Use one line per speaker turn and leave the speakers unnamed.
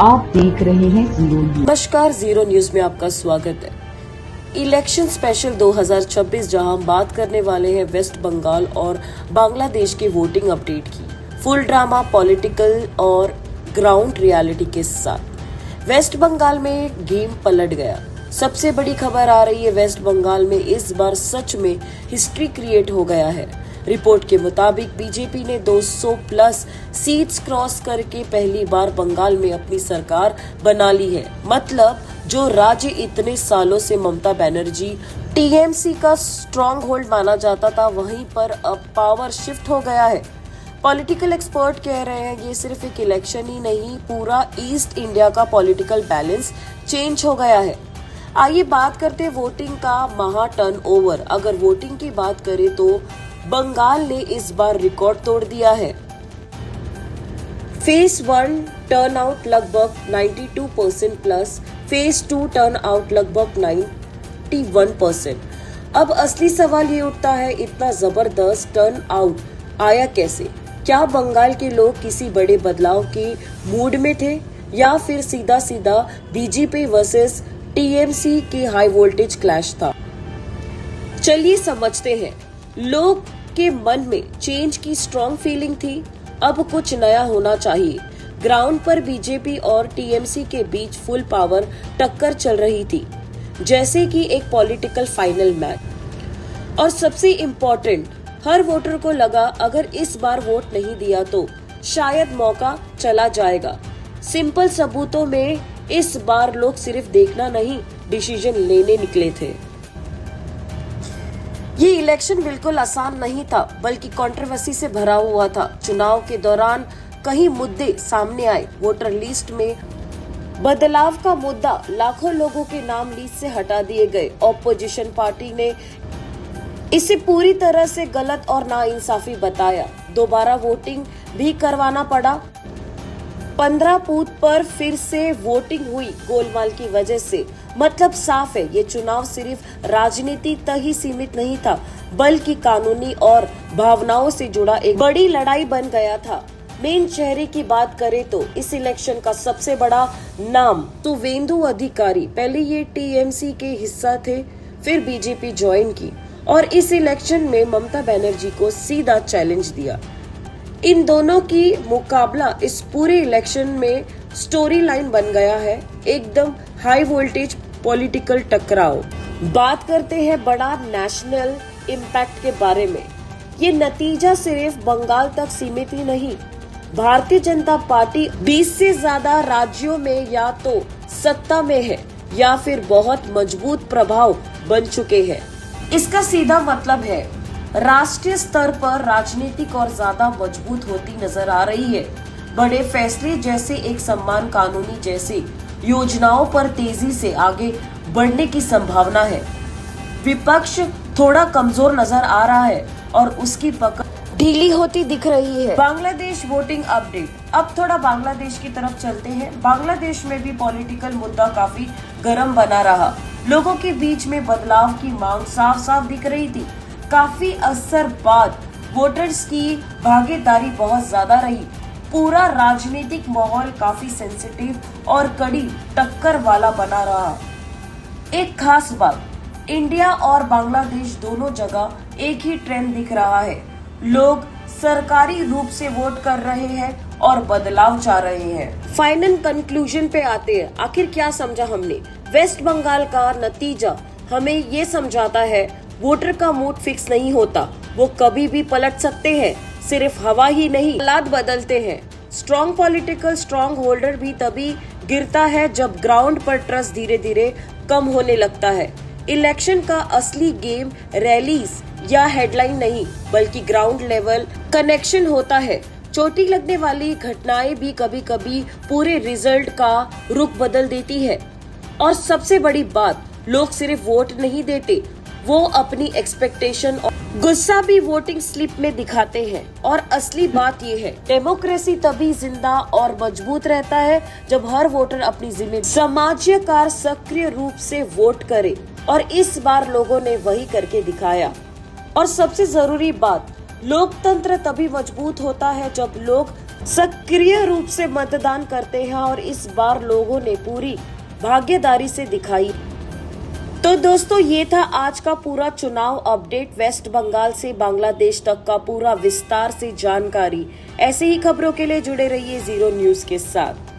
आप देख रहे हैं जीरो न्यूज।
नमस्कार, जीरो न्यूज में आपका स्वागत है। इलेक्शन स्पेशल 2026, जहां हम बात करने वाले हैं वेस्ट बंगाल और बांग्लादेश के वोटिंग अपडेट की। फुल ड्रामा, पॉलिटिकल और ग्राउंड रियलिटी के साथ वेस्ट बंगाल में गेम पलट गया। सबसे बड़ी खबर आ रही है, वेस्ट बंगाल में इस बार सच में हिस्ट्री क्रिएट हो गया है। रिपोर्ट के मुताबिक बीजेपी ने 200 प्लस सीट्स क्रॉस करके पहली बार बंगाल में अपनी सरकार बना ली है। मतलब जो राज्य इतने सालों से ममता बनर्जी टीएमसी का स्ट्रॉन्ग होल्ड माना जाता था, वहीं पर अब पावर शिफ्ट हो गया है। पॉलिटिकल एक्सपर्ट कह रहे हैं ये सिर्फ एक इलेक्शन ही नहीं, पूरा ईस्ट इंडिया का पॉलिटिकल बैलेंस चेंज हो गया है। आइए बात करते हैं वोटिंग का महा टर्न ओवर। अगर वोटिंग की बात करें तो बंगाल ने इस बार रिकॉर्ड तोड़ दिया है। फेज 1 टर्न आउट लगभग 92% प्लस, फेज 2 टर्न आउट लगभग 91%। अब असली सवाल ये उठता है, इतना जबरदस्त टर्न आउट आया कैसे? क्या बंगाल के लोग किसी बड़े बदलाव के मूड में थे या फिर सीधा सीधा बीजेपी वर्सेस टीएमसी की हाई वोल्टेज क्लैश था? चलिए समझते हैं। लोग के मन में चेंज की स्ट्रॉन्ग फीलिंग थी, अब कुछ नया होना चाहिए। ग्राउंड पर बीजेपी और टीएमसी के बीच फुल पावर टक्कर चल रही थी, जैसे कि एक पॉलिटिकल फाइनल मैच। और सबसे इम्पोर्टेंट, हर वोटर को लगा अगर इस बार वोट नहीं दिया तो शायद मौका चला जाएगा। सिंपल सबूतों में इस बार लोग सिर्फ देखना नहीं, डिसीजन लेने निकले थे। ये इलेक्शन बिल्कुल आसान नहीं था, बल्कि कंट्रोवर्सी से भरा हुआ था। चुनाव के दौरान कई मुद्दे सामने आए। वोटर लिस्ट में बदलाव का मुद्दा, लाखों लोगों के नाम लिस्ट से हटा दिए गए। ऑपोजिशन पार्टी ने इसे पूरी तरह से गलत और नाइंसाफी बताया। दोबारा वोटिंग भी करवाना पड़ा। 15 बूथ पर फिर से वोटिंग हुई गोलमाल की वजह से। मतलब साफ है, ये चुनाव सिर्फ राजनीति तक ही सीमित नहीं था, बल्कि कानूनी और भावनाओं से जुड़ा एक बड़ी लड़ाई बन गया था। मेन चेहरे की बात करें तो इस इलेक्शन का सबसे बड़ा नाम सुवेंदु अधिकारी। पहले ये टीएमसी के हिस्सा थे, फिर बीजेपी ज्वाइन की और इस इलेक्शन में ममता बनर्जी को सीधा चैलेंज दिया। इन दोनों की मुकाबला इस पूरे इलेक्शन में स्टोरी लाइन बन गया है, एकदम हाई वोल्टेज पॉलिटिकल टकराव। बात करते हैं बड़ा नेशनल इम्पैक्ट के बारे में। ये नतीजा सिर्फ बंगाल तक सीमित ही नहीं, भारतीय जनता पार्टी 20 से ज्यादा राज्यों में या तो सत्ता में है या फिर बहुत मजबूत प्रभाव बन चुके हैं। इसका सीधा मतलब है राष्ट्रीय स्तर पर राजनीतिक और ज्यादा मजबूत होती नजर आ रही है। बड़े फैसले जैसे एक सम्मान कानूनी जैसे योजनाओं पर तेजी से आगे बढ़ने की संभावना है। विपक्ष थोड़ा कमजोर नजर आ रहा है और उसकी पकड़ ढीली होती दिख रही है। Bangladesh voting update. अब थोड़ा बांग्लादेश की तरफ चलते हैं। बांग्लादेश में भी पॉलिटिकल मुद्दा काफी गर्म बना रहा। लोगों के बीच में बदलाव की मांग साफ साफ दिख रही थी। काफी असर बाद वोटर्स की भागीदारी बहुत ज्यादा रही। पूरा राजनीतिक माहौल काफी सेंसिटिव और कड़ी टक्कर वाला बना रहा। एक खास बात, इंडिया और बांग्लादेश दोनों जगह एक ही ट्रेंड दिख रहा है। लोग सरकारी रूप से वोट कर रहे हैं और बदलाव चाह रहे हैं। फाइनल कंक्लूजन पे आते हैं। आखिर क्या समझा हमने? वेस्ट बंगाल का नतीजा हमें ये समझाता है, वोटर का मूड फिक्स नहीं होता, वो कभी भी पलट सकते हैं। सिर्फ हवा ही नहीं, हालात बदलते हैं। स्ट्रॉन्ग पॉलिटिकल स्ट्रॉन्ग होल्डर भी तभी गिरता है जब ग्राउंड पर ट्रस्ट धीरे धीरे कम होने लगता है। इलेक्शन का असली गेम रैलीज या हेडलाइन नहीं, बल्कि ग्राउंड लेवल कनेक्शन होता है। चोटी लगने वाली घटनाएं भी कभी कभी पूरे रिजल्ट का रुख बदल देती है। और सबसे बड़ी बात, लोग सिर्फ वोट नहीं देते, वो अपनी एक्सपेक्टेशन और गुस्सा भी वोटिंग स्लिप में दिखाते हैं। और असली बात ये है, डेमोक्रेसी तभी जिंदा और मजबूत रहता है जब हर वोटर अपनी जिम्मेदारी समाजकार सक्रिय रूप से वोट करे। और इस बार लोगों ने वही करके दिखाया। और सबसे जरूरी बात, लोकतंत्र तभी मजबूत होता है जब लोग सक्रिय रूप से मतदान करते हैं और इस बार लोगों ने पूरी भागीदारी से दिखाई। तो दोस्तों, ये था आज का पूरा चुनाव अपडेट। वेस्ट बंगाल से बांग्लादेश तक का पूरा विस्तार से जानकारी। ऐसे ही खबरों के लिए जुड़े रहिए जीरो न्यूज के साथ।